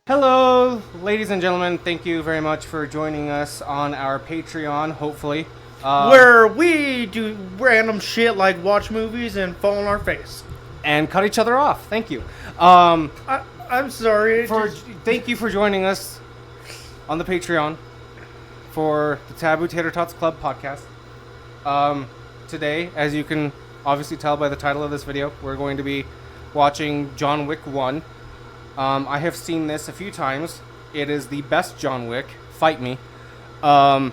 Hello, ladies and gentlemen. Thank you very much for joining us on our Patreon, hopefully. Where we do random shit like watch movies and fall on our face. And cut each other off. Thank you. I'm sorry. Thank you for joining us on the Patreon for the Taboo Tater Tots Club podcast. Today, as you can obviously tell by the title of this video, we're going to be watching John Wick 1. I have seen this a few times. It is the best John Wick. Fight me. And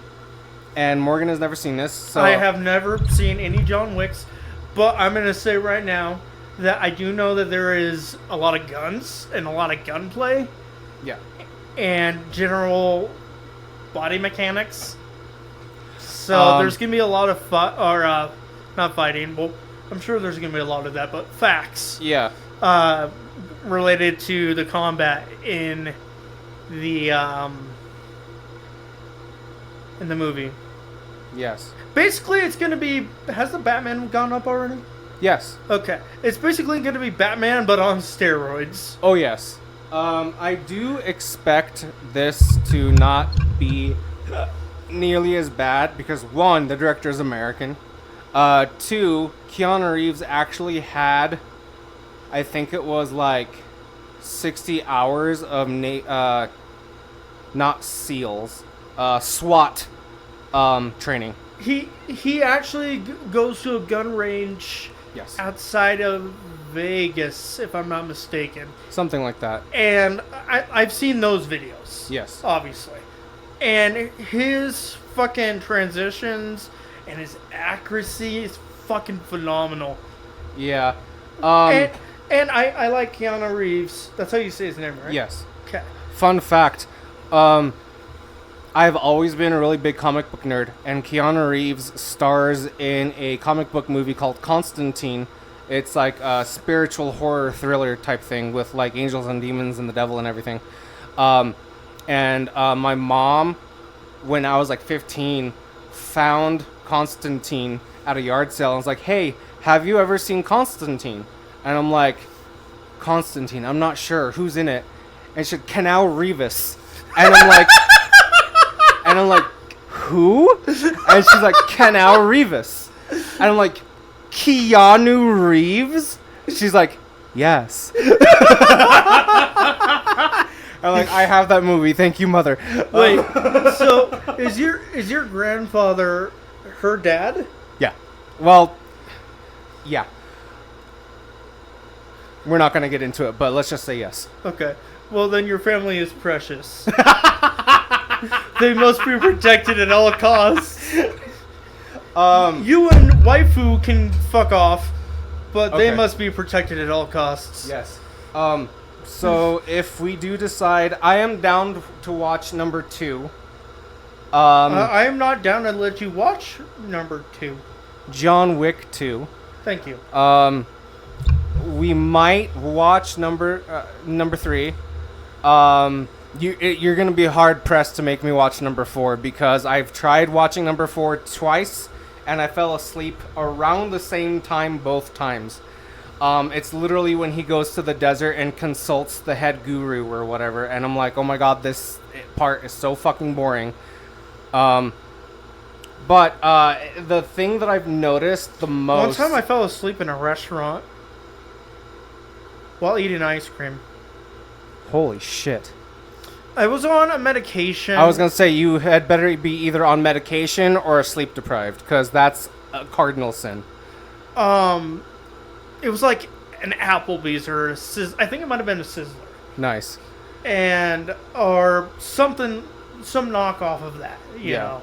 Morgan has never seen this. So I have never seen any John Wicks, but I'm going to say right now that I do know that there is a lot of guns and a lot of gunplay Yeah. and general body mechanics. So there's going to be a lot of not fighting. Well, I'm sure there's going to be a lot of that, but facts. Yeah. Related to the combat in the movie. Yes. Basically, it's going to be... Has the Batman gone up already? Yes. Okay. It's basically going to be Batman, but on steroids. Oh, yes. I do expect this to not be nearly as bad because, one, the director is American. Two, Keanu Reeves actually had... I think it was like 60 hours of not SEALs, SWAT training. He actually goes to a gun range Yes. outside of Vegas, if I'm not mistaken. Something like that. And I've seen those videos. Yes. Obviously. And his fucking transitions and his accuracy is fucking phenomenal. Yeah. And I like Keanu Reeves. That's how you say his name, right? Yes. Okay. Fun fact. I've always been a really big comic book nerd, and Keanu Reeves stars in a comic book movie called Constantine. It's like a spiritual horror thriller type thing with like angels and demons and the devil and everything. My mom, when I was like 15, found Constantine at a yard sale and was like, "Hey, have you ever seen Constantine?" And I'm like, "Constantine, I'm not sure. Who's in it?" And she said, "Keanu Reeves." And I'm like, "Who?" And she's like, "Keanu Reeves." And I'm like, "Keanu Reeves?" She's like, "Yes." I'm like, "I have that movie. Thank you, mother." Wait, so is your grandfather her dad? Yeah. Well, yeah. We're not going to get into it, but let's just say yes. Okay. Well, then your family is precious. They must be protected at all costs. You and waifu can fuck off, but Okay. they must be protected at all costs. Yes. So if we do decide, I am down to watch number 2. I am not down to let you watch number 2. John Wick 2. Thank you. We might watch number 3. You're gonna be hard pressed to make me watch number 4 because I've tried watching number 4 twice and I fell asleep around the same time both times. It's literally when he goes to the desert and consults the head guru or whatever, and I'm like, oh my god, this part is so fucking boring. But the thing that I've noticed the most... One time I fell asleep in a restaurant while eating ice cream. Holy shit. I was on a medication. I was going to say, you had better be either on medication or sleep deprived, because that's a cardinal sin. It was like an Applebee's or I think it might have been a Sizzler. Nice. Or something, some knockoff of that, you Yeah. know.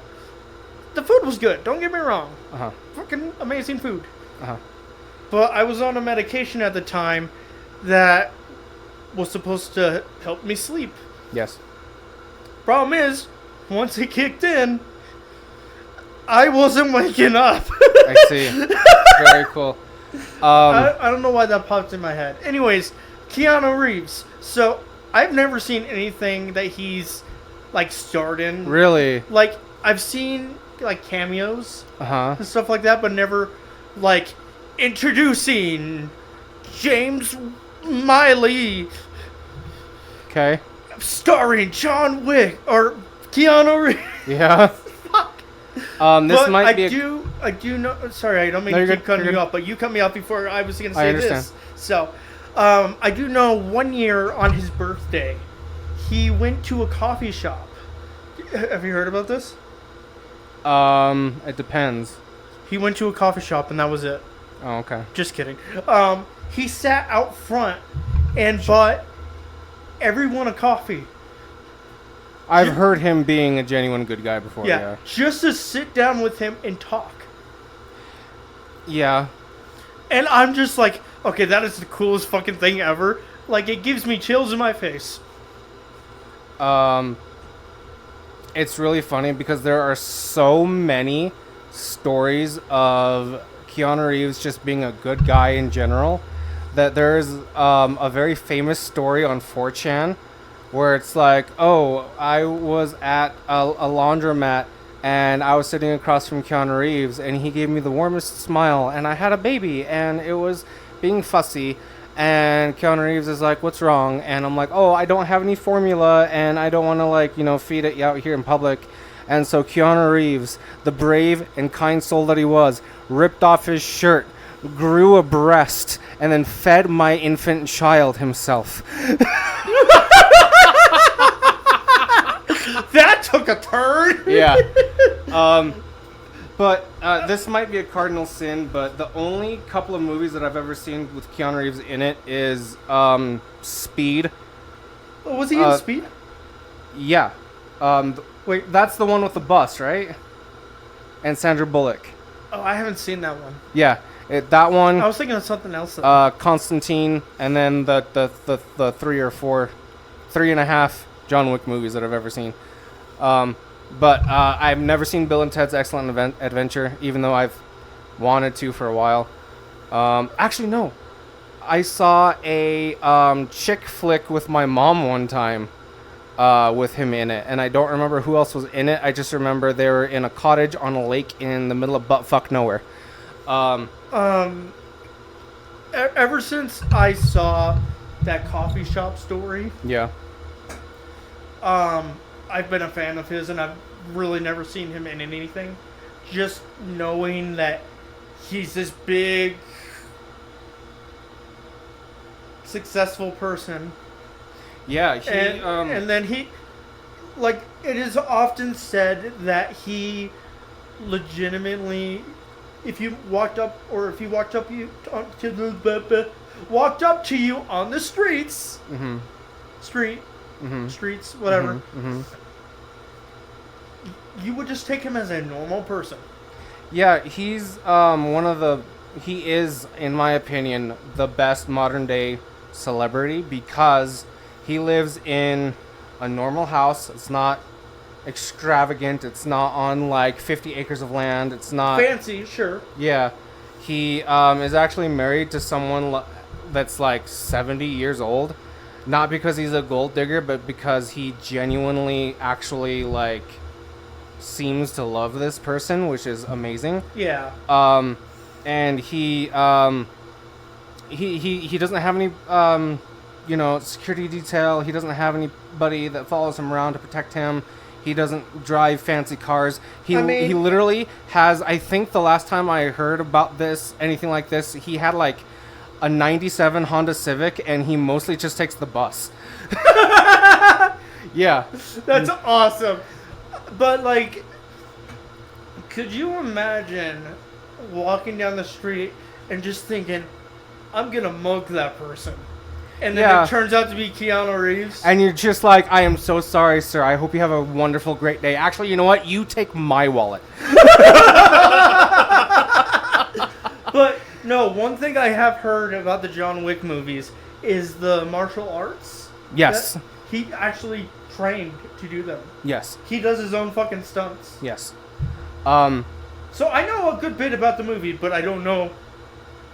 The food was good, don't get me wrong. Uh-huh. Fucking amazing food. Uh-huh. But I was on a medication at the time that was supposed to help me sleep. Yes. Problem is, once it kicked in, I wasn't waking up. I see. Very cool. I don't know why that popped in my head. Anyways, Keanu Reeves. So, I've never seen anything that he's, like, starred in. Really? Like, I've seen, like, cameos Uh-huh. and stuff like that, but never, like, introducing James Miley. Okay. starring John Wick or Keanu Reeves. Yeah. Fuck. This But might be. I do know. Sorry, I don't mean No, to you're keep good, cutting you're you good. off, but you cut me off before I was going to I say understand. this. So, I do know 1 year on his birthday, he went to a coffee shop. Have you heard about this? It depends. He went to a coffee shop and that was it. Oh, okay. Just kidding. He sat out front and bought everyone a coffee. I've heard him being a genuine good guy before. Yeah. Just to sit down with him and talk. Yeah. And I'm just like, okay, that is the coolest fucking thing ever. Like, it gives me chills in my face. It's really funny because there are so many stories of Keanu Reeves just being a good guy in general that there's a very famous story on 4chan where it's like, oh, I was at a laundromat and I was sitting across from Keanu Reeves and he gave me the warmest smile and I had a baby and it was being fussy. And Keanu Reeves is like, what's wrong? And I'm like, oh, I don't have any formula and I don't want to, like, feed it out here in public. And so Keanu Reeves, the brave and kind soul that he was, ripped off his shirt, grew a breast, and then fed my infant child himself. That took a turn. Yeah. But this might be a cardinal sin, but the only couple of movies that I've ever seen with Keanu Reeves in it is Speed. Oh, was he in Speed? Yeah. Wait, that's the one with the bus, right? And Sandra Bullock. Oh, I haven't seen that one. Yeah, that one. I was thinking of something else. Though. Constantine, and then the 3.5 John Wick movies that I've ever seen. But I've never seen Bill and Ted's Excellent Adventure, even though I've wanted to for a while. Actually, no. I saw a chick flick with my mom one time with him in it, and I don't remember who else was in it. I just remember they were in a cottage on a lake in the middle of buttfuck nowhere. Ever since I saw that coffee shop story, Yeah. I've been a fan of his, and I've really never seen him in anything. Just knowing that he's this big, successful person, Yeah, he, and then he, like, it is often said that he legitimately, if you walked up to you on the streets, streets, whatever, you would just take him as a normal person. Yeah, he's he is, in my opinion, the best modern day celebrity because he lives in a normal house. It's not extravagant. It's not on like 50 acres of land. It's not Fancy, sure. Yeah. He is actually married to someone that's like 70 years old. Not because he's a gold digger, but because he genuinely actually like seems to love this person, which is amazing. Yeah. And he doesn't have any security detail. He doesn't have anybody that follows him around to protect him. He doesn't drive fancy cars. He literally has, I think the last time I heard about this, anything like this, he had like a 97 Honda Civic and he mostly just takes the bus. Yeah. That's awesome. But, like, could you imagine walking down the street and just thinking, I'm going to mug that person? And then it turns out to be Keanu Reeves. And you're just like, I am so sorry, sir. I hope you have a wonderful, great day. Actually, you know what? You take my wallet. But, no, one thing I have heard about the John Wick movies is the martial arts. Yes. He actually trained to do them. Yes. He does his own fucking stunts. Yes. So I know a good bit about the movie, but I don't know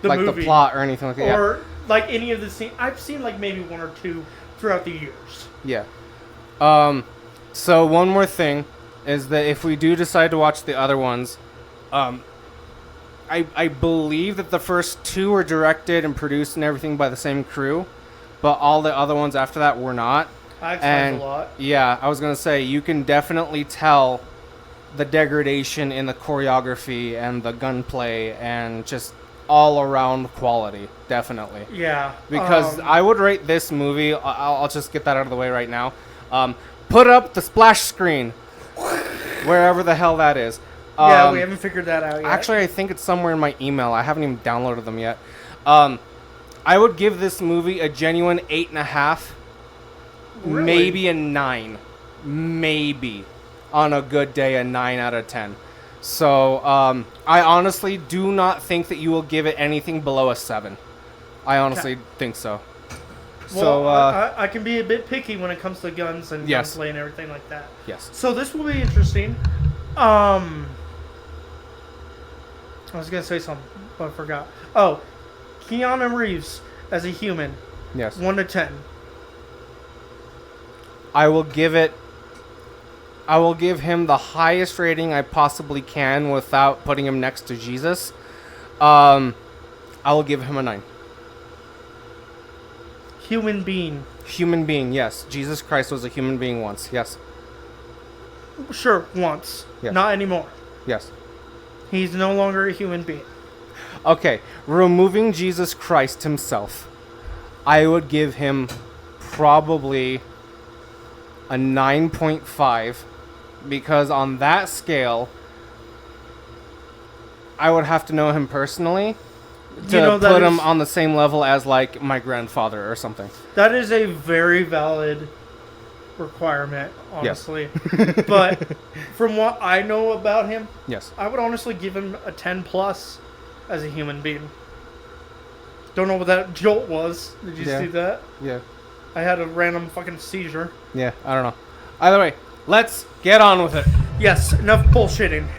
the movie. Like the plot or anything like that. Or like any of the scenes. I've seen like maybe one or two throughout the years. Yeah. So one more thing is that if we do decide to watch the other ones, I believe that the first two were directed and produced and everything by the same crew, but all the other ones after that were not. I explains And a lot. yeah, I was gonna say you can definitely tell the degradation in the choreography and the gunplay and just all around quality. Definitely. Yeah. Because I would rate this movie. I'll just get that out of the way right now. Put up the splash screen, wherever the hell that is. Yeah, we haven't figured that out yet. Actually, I think it's somewhere in my email. I haven't even downloaded them yet. I would give this movie a genuine 8.5, Really? maybe a 9, maybe on a good day a 9 out of 10. So I honestly do not think that you will give it anything below a 7. I honestly think so. Well, So I can be a bit picky when it comes to guns and Yes. gunplay and everything like that. yes, So this will be interesting. I was gonna say something, but I forgot. Oh, Keanu Reeves as a human, yes. 1 to 10. I will give him the highest rating I possibly can without putting him next to Jesus. I will give him a 9. Human being. Human being, yes. Jesus Christ was a human being once. Yes. Sure, once. Yes. Not anymore. Yes. He's no longer a human being. Okay, removing Jesus Christ himself, I would give him probably a 9.5 because on that scale, I would have to know him personally to You know, that put him is- on the same level as like my grandfather or something. That is a very valid requirement, honestly. But from what I know about him, Yes. I would honestly give him a 10 plus as a human being. Don't know what that jolt was. Did you Yeah. see that? Yeah. I had a random fucking seizure. Yeah, I don't know. Either way, let's get on with it. Yes, enough bullshitting.